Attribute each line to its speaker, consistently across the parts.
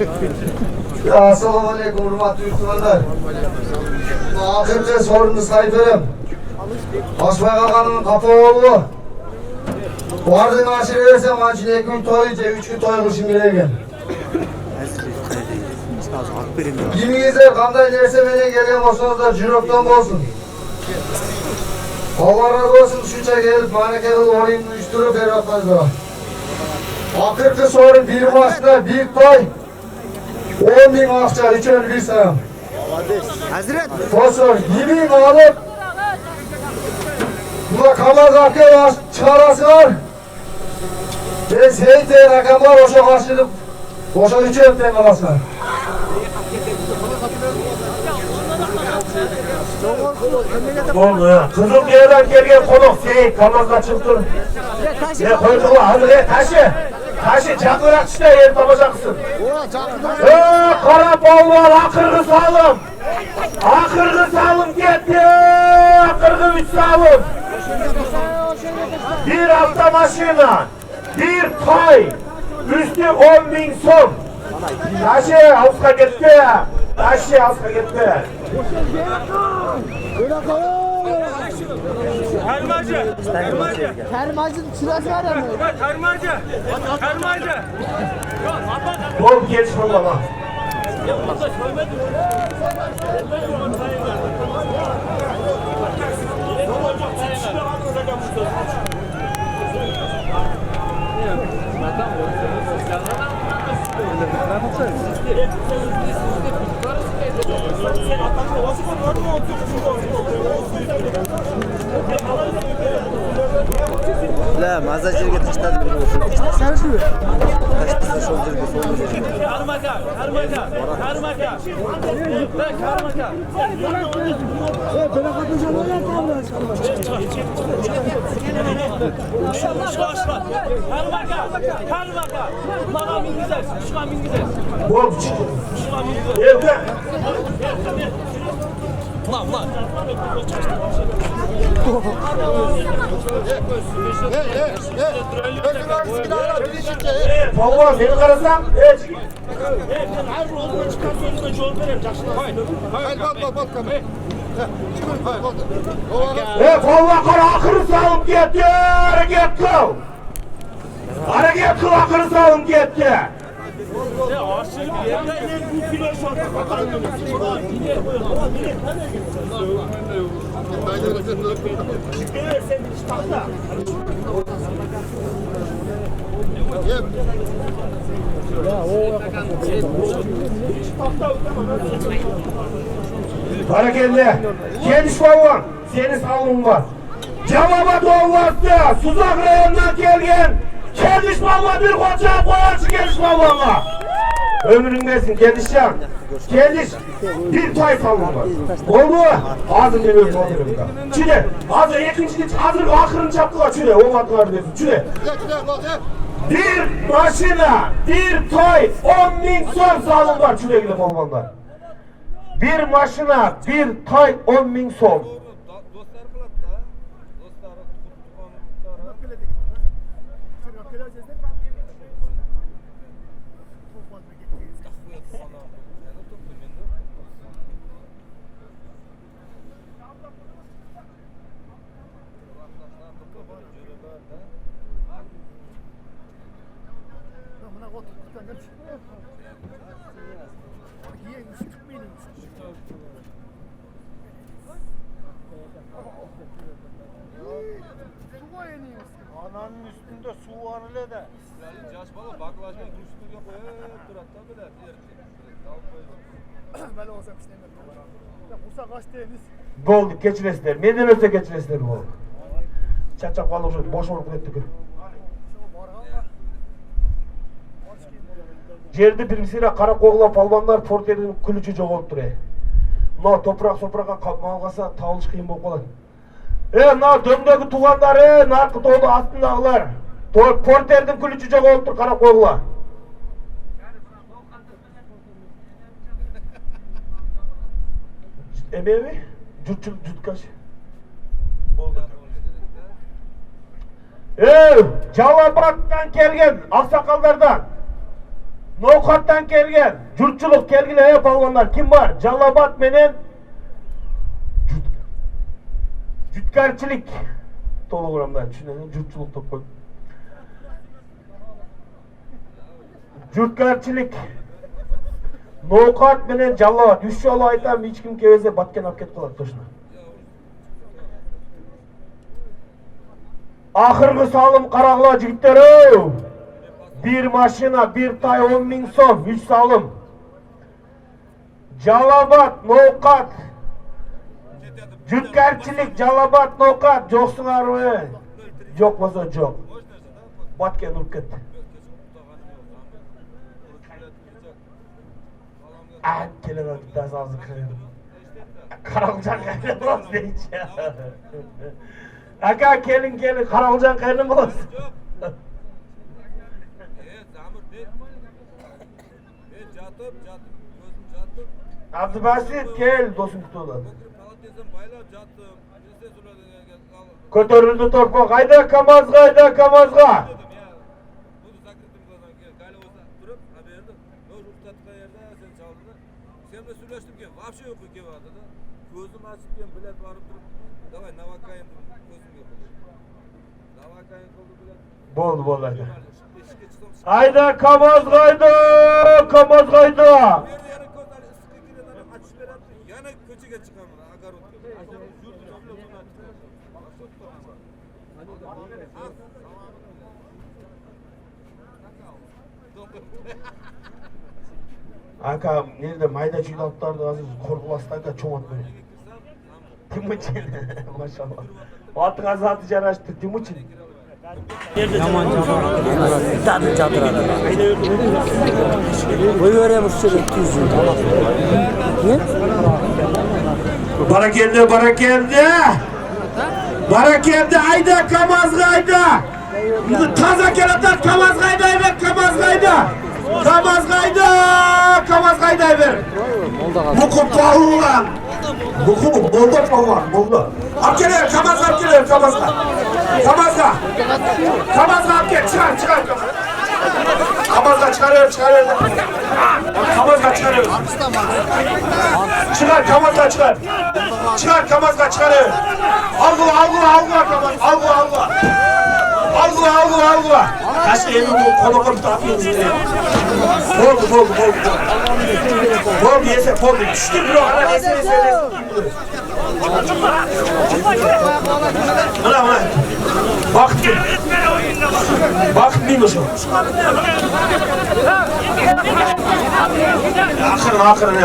Speaker 1: Assalamu alaikum hurmatly yurtdoshlar. Ahirgi sorunni sayfirim. Oshbay og'aning qapo'g'li. Bording oshib bersam, mana shu 2 kun to'y, 3 kun to'y qilishim kerak ekan. Kimingizlar qanday narsa menga kelgan bo'lsangiz, juropdan bo'lsin. Allah razı olsun, shuncha kelib, mana kelib o'yinni uyushtirib beryapsizlar. Ahirgi sorun bir boshda bir to'y. 10 bin akça üçünü bir sayam. Hazret. Dostlar, yemin alıp buna kamaz akıyor, çıkarasılar. Ben seyitli rakamlar boşa karşılıp boşa üçünü dengalasılar. Oldu ya. Kızılköy'den gelgen konuk Seyit kamazda çıktın. Ne koyduğu hadi taşı. Taşı çakırak işte yer yapacaksın. Kara-kulжа, akırgı salım. Akırgı salım gitti. Akırgı 3 salım. Bir hafta maşina. Bir toy. Üstü 10.000 som. Taşı havuzga gitti. Taşı havuzga gitti.
Speaker 2: Karmacı. Karmacı'nın çırası var ya. Karmacı.
Speaker 1: Bol gelişme baba.
Speaker 3: La maza жерге таштадым бир болсо.
Speaker 2: Sarışıyor.
Speaker 3: Таштаса шол жерге сол жерге.
Speaker 2: Karmaka. Bana min güzel. Şuna min güzel.
Speaker 1: Bol çıktı. Evde.
Speaker 2: Ulan.
Speaker 1: Baba beni karasan.
Speaker 2: Her rolda çıkan sözüne yol vereyim.
Speaker 1: Valla kara akırı salım gitti. Hareket kıl. Hareket kıl akırı salım gitti. Hareketli. Geniş balon. Senin salımın var. Cevaba doğulatı. Suzak rayonundan gelgen. Geniş balon bir koca koyarsın geniş balonla. Ömründesin gelişen. Geliş. Bir toy salımın var. Oldu mu? Ağzın bir ölüm olurum da. Çüle. Hazır ikinci hazır akırını çaptılar çüle. Olmadılar desin. Çüle. Bir maşina, bir toy, 10.000 som salım var çüle gidip olmalılar. Bir maşina, bir toy, 10.000 som.
Speaker 4: Ananın üstünde su var öyle de.
Speaker 5: Yaş bala baklajın üstüne koyup durat da böyle
Speaker 4: Ben olsam istemiyorum. Ya Bursa kaç deniz?
Speaker 1: Doldu geçiresler. Menden öte geçiresler bu. Çaçak balığı boş olup gitti. Жерді бірімсіре кара-кулжа балбандар портердің күлічі жоғалып тұр. Мына топырақ-сопыраққа қалмалғаса табылыш қиын болып қалады. Мына дөңдегі туғандары, нарқы толы астындағылар. Портердің күлічі жоғалып тұр кара-кулжа. Emeği Cütkaş. Calabat'tan gelgen aksakallardan Ноокаттан келген, жұртчылық келгіле балғандар kim var? Жалабат менен Жүткәрчілік толығырамда түсінеді, жұртчылық топ қойды. Жүткәрчілік Ноокат менен жалабат. Үш жолы айтам, ешкім кебезе баткен ап кет қалады точно. Ақырғы салым қарағыла жігіттері. Bir машина, bir tay 10.000 сом, 3 салым. Жалабат, Ноокат. Жүткәрчілік, жалабат, Ноокат. Жоқсыңар ой. Жоқ болса жоқ. Баткен ұрып кетті. Келер өтіп дәз азы кіреді. Кара-кулжа қайдан боласыз дейінші. Ака, келін, Кара-кулжа қайдан боласыз? Abdübasit gel dostum kutuda. Kötörüldü torpa. Kayda kamazga. Boldu hadi. Hayda kamazgayda. Aka nerede mayda çuy-talaplardı azı korkulaslarda çoğat böyle. Timuçin maşallah. Atın azatı jaraştı Timuçin.
Speaker 3: Yaman tadı çatıradı. Boy veremiz şöyle 200 yıl. Ne?
Speaker 1: Barakeldi ayda kamazgayda. Taza kelatat kamazgayda evet kamazgayda evet. Buku pahulan. Buku bolda pahulan bolda. Apkeler kamazga. Kamazga apkel çıkar. Kamazga çıkarıyor. Kamazga çıkarıyor. Çıkar kamazga çıkar. Çıkar kamazga çıkarıyor. Algıla. Kaç evi bu konukunu tapıyoruz. Boldu. Boldu yese. Düştü bir o kadar yese. Buna. Bakın mıymış o? Akırın.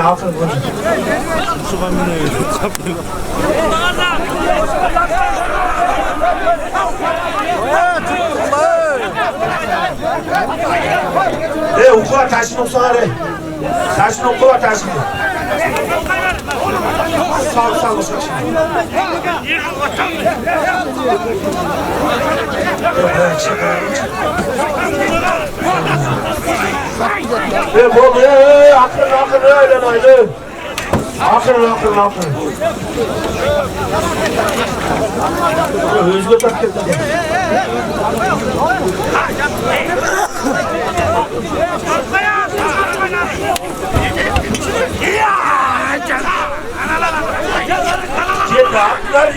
Speaker 1: Okula taşın olsana re. Okula taşın. Sağ olsun. Bolu akın öyle naydı. Akın. Özgür takip et.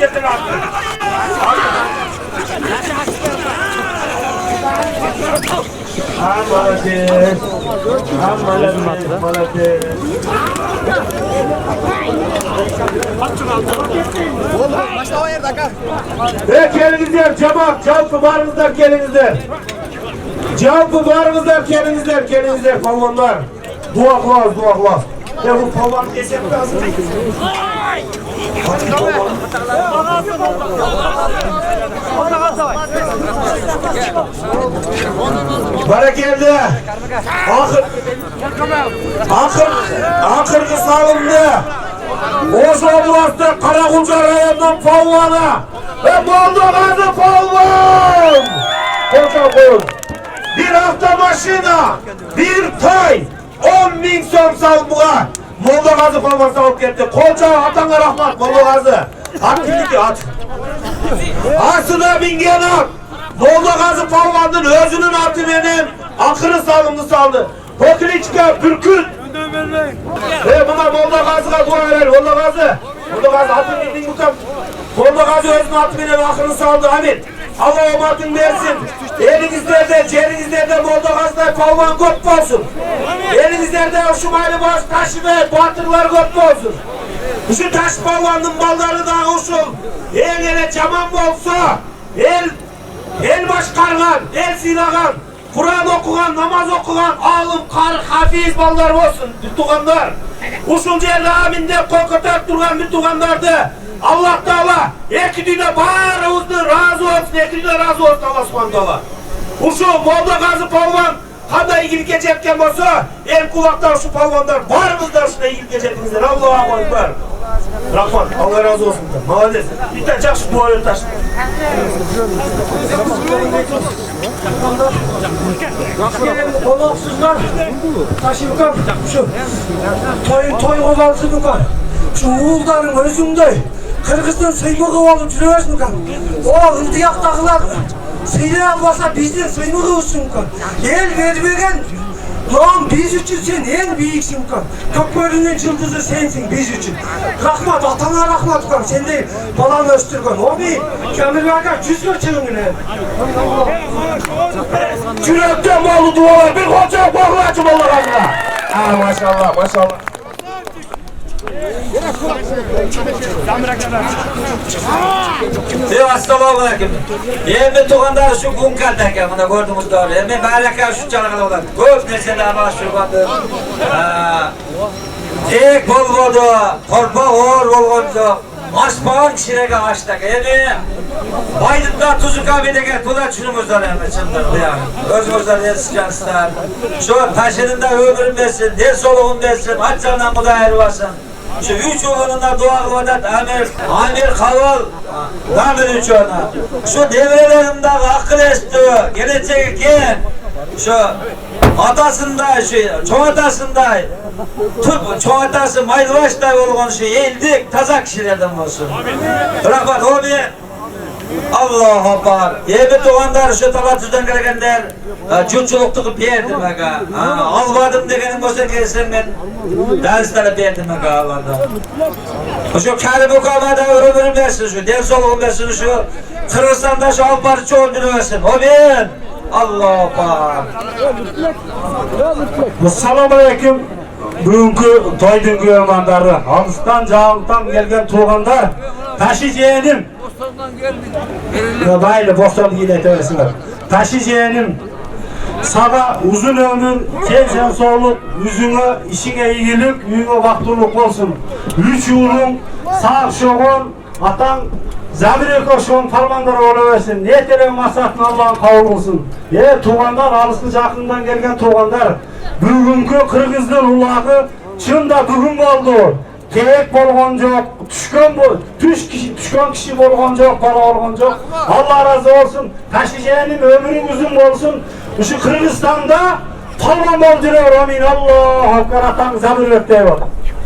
Speaker 1: Yeter atlar. Maladet.
Speaker 3: Başla o yerde akar.
Speaker 1: Gelinizler cemaat, çalpı barınızlar gelinizler. Gelinizler palvanlar. Dua kılas. Ya bu palvan kesip lazım. Bara geldi. Akırgı salındı. Ozgонулак'ta kara-kulжа rayonunun palvanı. Ve balbandın palvan. Kocaman. Bir avtomaşina, bir tay, 10.000 сом salbuğa. Molda palvan salıp gitti. Kolca atana rahmat Molda At kimdiki at. Asına bingen at. Molda palvanın özünün atı benim. Akırı saldı. Poklitska, Pürküt. Buna Molda Gazı'ga dua verelim. Molda Gazı. Molda Gazı altın bildiğin bu kam. Molda Gazı özünün altı akını saldı. Amin. Allah omatın versin. Elinizlerde, cerinizlerde Molda Gazı'da palvan köp olsun. Elinizlerde şu maylı baş taşı ve batırlar köp olsun. Şu taş palvanın balları da usul. El caman olsa, el başkargan, el silagan, Kur'an okugan, namaz okugan, alım, kar, hafiz ballar olsun, tuğanlar. Usul yerde aminde kokutak durgan bir tuğanlardı. Allah Teala, iki dünya bağırımızda razı olsun, iki dünya razı olsun Allah subhanahu teala. Usul Molda Gazı palvan, kanday ilgilik edecekken olsa, el kulaklar şu palvanlar, varımızda şuna ilgilik edecekinizler, Allah'a koyunlar. Rahman, Allah razı olsun. Malades. Bir tane çak şu duvarı taş.
Speaker 6: Konaksızlar taşı bakalım şu toy ozansı bakalım şu uğuldarın özünde Kırgız'dan sıyımığı olup sürüyoruz bakalım o ıntıyaktakılar sıyırı almasa bizden sıyımığı olsun bakalım el vermegen lan biz için sen en büyüksün bakalım kok-borunun yıldızı sensin biz için rahmat atana rahmat bakalım sen de balanı östürgen o bir Kamil Baka 100 geçelim yine
Speaker 1: Kürekten malı duvalar bir koca bağlı açım Allah razına. Maşallah maşallah.
Speaker 3: Assalamu aleyküm. Endi tuğanlar şu gün kaldı buna gördüğümüz doğru. Hemen baraka şu çalgıda olan. Köp nesede başlıyordu. Tek bolgodu, korpa or bolgodu. Aşpağın kişilere açtık. Endi Baydın'da tuzu kahvedege tular çürümüzden çındırdı yani. Özümüzden yetişkenler. Şu taşının da ömrün versin, der soluğun versin, açlarından bu da ayrılasın. Şu üç oğlunlar dua kıvadat Amir Kaval, Damir üç oğluna. Şu devrelerimde akıl esti, gelecek kim? Şu atasında, şu çoğatasında, çoğatası maylıvaşta olgun şu eldik, taza kişilerden olsun. Rahmat o bir Allah Akbar. Yebe doğanlar şu talatüzden gelenler çuy-ulak'ı berdim aga. Almadım degenim olsa gelsen ben derslere berdim aga Allah'dan. Şu kara-buramada ömrüm versin şu, der soluğum versin şu, Kırgızistan'da şu alparı çoğunluğunu versin. O ben Allah Akbar.
Speaker 1: Assalamu aleyküm. Bugünkü toydun güvemanları, alıstan cağılıktan gelgen tuğanlar, taşı yeğenim. Baylı boştan yine tevesinler. Taşı yeğenim. Sana uzun ömür, sen soğuluk, yüzüne, işine iyilik, yüzüne vaktuluk olsun. Üç yılın sağ şoğun, atan zabire koşun parmağınları oluversin. Yeterin masatın Allah'ın kavul olsun. Tuğanlar, alısın jakından gelgen tuğanlar. Bugünkü Kırgız'ın uлагы çında bugün oldu. Tek bolğon jok, düşkön kişi bolğon jok, bala bolğon jok. Allah razı olsun. Taşıjenim ömrün uzun olsun. Şu Kırgızstan'da palman bol жүрөр. Amin. Allah akbar atan zabir öptey var.